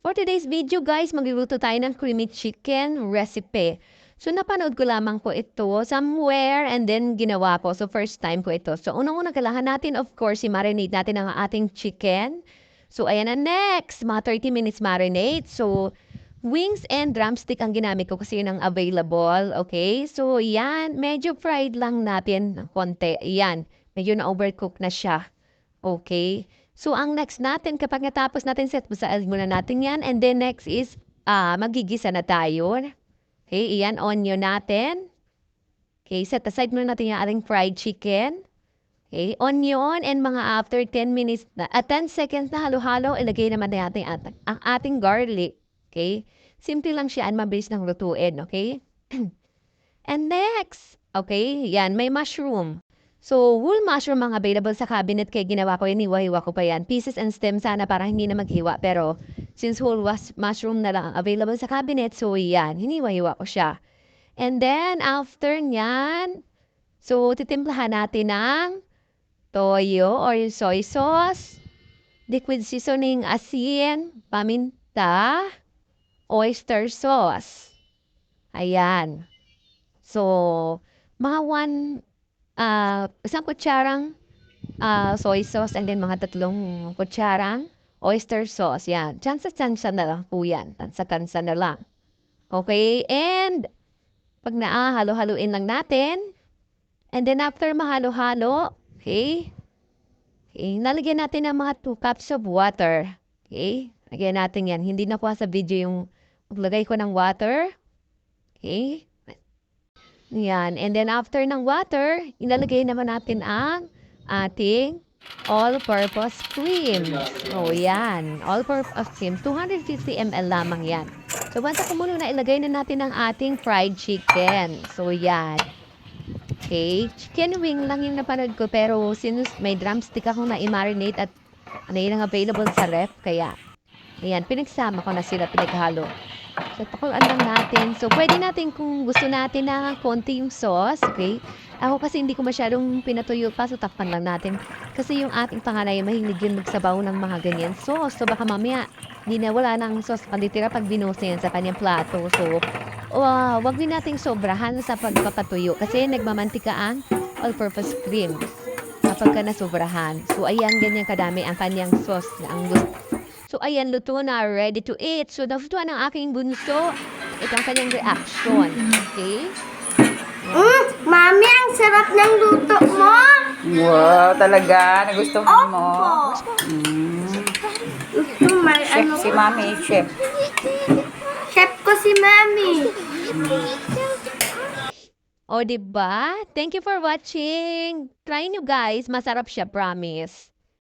For today's video guys, magluluto tayo ng creamy chicken recipe. So napanood ko lamang po ito somewhere and then ginawa ko. So first time ko ito. So unang-una kailangan natin of course i-marinate natin ang ating chicken. So ayan na next, mga 30 minutes marinate. So wings and drumstick ang ginamit ko kasi yun ang available. Okay? So yan, medyo fried lang natin ng konti. Yan, medyo na-overcook na siya. Okay? So, ang next natin, kapag natapos natin set, basaan muna natin yan. And then next is, magigisa na tayo. Okay, iyan, onion natin. Okay, set aside muna natin yung ating fried chicken. Okay, onion and mga after 10 minutes, 10 seconds na halo-halo, ilagay naman natin ang ating garlic. Okay, simple lang siya at mabilis ng lutuin. Okay, and next, okay, yan, may mushroom. So, whole mushroom ang available sa cabinet kaya ginawa ko yan, hiwa-hiwa ko pa yan. Pieces and stem sana para hindi na maghiwa. Pero, since whole mushroom na lang ang available sa cabinet, so yan, hiniwa-hiwa ko siya. And then, after nyan, so, titimplahan natin ng toyo or soy sauce, liquid seasoning, asin, paminta, oyster sauce. Ayan. So, mga isang kutsarang soy sauce and then mga 3 kutsarang oyster sauce. Yan. Tsansa-tsansa na lang po yan. Tansa-tansa na lang. Okay? And pag halo-haluin lang natin. And then after mahalo-halo, okay? Okay, nalagyan natin ng mga 2 cups of water. Okay? Lagyan natin yan. Hindi na po sa video yung maglagay ko ng water. Okay? Yan. And then after ng water, ilalagay naman natin ang ating all-purpose cream. So, yan. All-purpose cream. 250 ml lamang yan. So, basta ko muna na ilagay na natin ang ating fried chicken. So, yan. Okay. Chicken wing lang yung napanood ko. Pero, since may drumstick akong na-marinate at ano yun ang available sa ref, kaya, ayan, pinagsama ko na sila, pinaghalo. So, pakulaan lang natin. So, pwede natin kung gusto natin na konti yung sauce, okay? Ako kasi hindi ko masyadong pinatuyo pa, so takpan lang natin. Kasi yung ating panganay, mahilig yun magsabaw ng mga ganyan sauce. So, baka mamaya, hindi na wala ng sauce panditira pag binusa yan sa kanyang plato. So, wag din nating sobrahan sa pagpapatuyo kasi nagmamantika ang all-purpose cream kapag ka nasobrahan. So, ayan, ganyan kadami ang kanyang sauce na ang gusto. So, ayan, luto na. Ready to eat. So, nafutuan ng aking bunso. Ito ang kanyang reaction. Okay? Mami, ang sarap ng luto mo. Wow, talaga? Nagustuhan mo? Gusto may Chef si Mami, chef. Chef ko si Mami. O, diba? Thank you for watching. Try nyo guys. Masarap siya, promise.